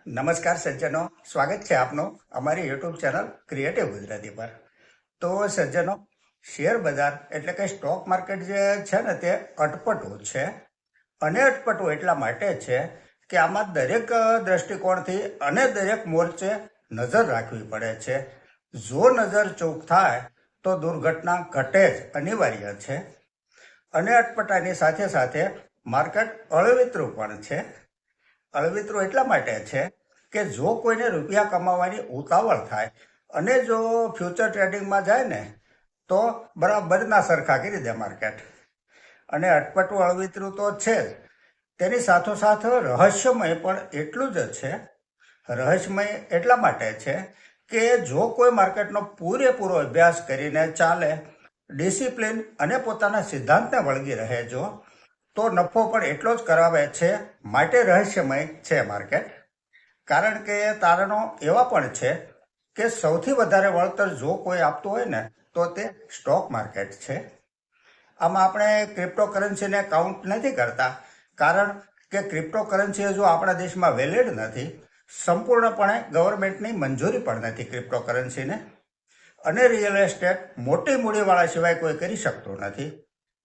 નમસ્કાર સજ્જનો, સ્વાગત છે આપનું અમારી યુટ્યુબ ચેનલ ક્રિએટિવ ગુજરાતી પર. તો સજ્જનો, શેર બજાર એટલે કે સ્ટોક માર્કેટ જે છે ને તે અટપટું છે. અને અટપટું એટલા માટે છે કે આમાં દરેક દ્રષ્ટિકોણથી અને દરેક મોરચે નજર રાખવી પડે છે. જો નજર ચૂક થાય તો દુર્ઘટના ઘટે જ અનિવાર્ય છે. અને અટપટાની સાથે સાથે માર્કેટ અળવિતરું પણ છે. અળવિતરું એટલા માટે છે કે જો કોઈને રૂપિયા કમાવાની ઉતાવળ થાય અને જો ફ્યુચર ટ્રેડિંગમાં જાય ને તો બરાબરના સરખા કરી દે માર્કેટ. અને અટપટું અળવિતરું તો છે જ, તેની સાથોસાથ રહસ્યમય પણ એટલું જ છે. રહસ્યમય એટલા માટે છે કે જો કોઈ માર્કેટનો પૂરેપૂરો અભ્યાસ કરીને ચાલે, ડિસિપ્લિન અને પોતાના સિદ્ધાંતને વળગી રહે તો નફો પણ એટલો જ કરાવે છે. માટે રહસ્યમય છે માર્કેટ. કારણ કે તારણો એવા પણ છે કે સૌથી વધારે વળતર જો કોઈ આપતું હોય ને તો તે સ્ટોક માર્કેટ છે. આમાં આપણે ક્રિપ્ટોકરન્સીને કાઉન્ટ નથી કરતા, કારણ કે ક્રિપ્ટોકરન્સી હજુ આપણા દેશમાં વેલિડ નથી. સંપૂર્ણપણે ગવર્મેન્ટની મંજૂરી પણ નથી ક્રિપ્ટોકરન્સીને. અને રિયલ એસ્ટેટ મોટી મૂડીવાળા સિવાય કોઈ કરી શકતું નથી.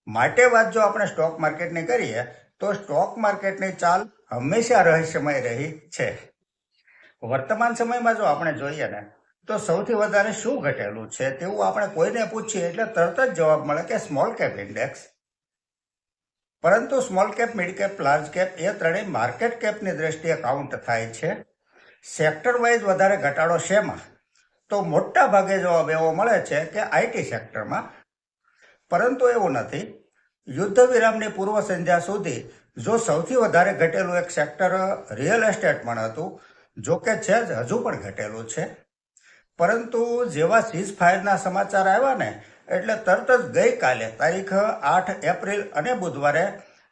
માટે વાત જો આપણે સ્ટોક માર્કેટની કરીએ તો સ્ટોક માર્કેટની ચાલ હંમેશા રહસ્યમય રહી છે. વર્તમાન સમયમાં જો આપણે જોઈએ ને તો સૌથી વધારે શું ઘટેલું છે તેવું આપણે કોઈને પૂછીએ એટલે તરત જ જવાબ મળે કે સ્મોલ કેપ ઇન્ડેક્સ. પરંતુ small cap, mid cap, large cap એ ત્રણેય માર્કેટ કેપની દ્રષ્ટિએ કાઉન્ટ થાય છે. સેક્ટર વાઇઝ વધારે ઘટાડો શેમાં? તો મોટા ભાગે જવાબ એવો મળે છે કે આઈટી સેક્ટરમાં. પરંતુ એવું નથી. યુદ્ધ વિરામની પૂર્વ સંધ્યા સુધી જો સૌથી વધારે ઘટેલું એક સેક્ટર રિયલ એસ્ટેટ પણ હતું, જો કે છે જ, હજુ પણ ઘટેલું છે. પરંતુ જેવા સીઝ ફાયરના સમાચાર આવ્યા ને એટલે તરત જ ગઈકાલે તારીખ 8 એપ્રિલ અને બુધવારે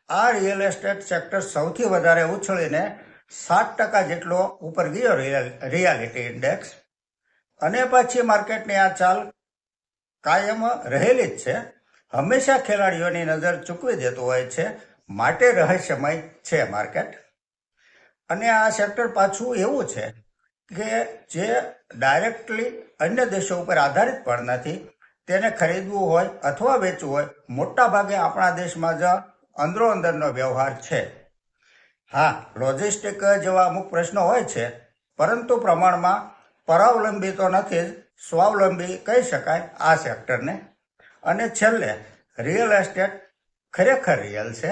આ રિયલ એસ્ટેટ સેક્ટર સૌથી વધારે ઉછળીને 7% જેટલો ઉપર ગયો રિયાલિટી ઇન્ડેક્સ. અને પછી માર્કેટની આ ચાલ કાયમ રહેલી જ છે. હંમેશા ખેલાડીઓની નજર ચૂકવી દેતું હોય છે. માટે રહસ્યમય છે માર્કેટ. અને આ સેક્ટર પાછું એવું છે કે જે ડાયરેક્ટલી અન્ય દેશો ઉપર આધારિત પણ નથી. તેને ખરીદવું હોય અથવા વેચવું હોય, મોટા ભાગે આપણા દેશમાં જ અંદરો અંદરનો વ્યવહાર છે. હા, લોજિસ્ટિક જેવા અમુક પ્રશ્નો હોય છે, પરંતુ પ્રમાણમાં પરાવલંબી તો નથી જ, સ્વાવલંબી કહી શકાય આ સેક્ટરને. અને છેલ્લે રિયલ એસ્ટેટ ખરેખર રિયલ છે.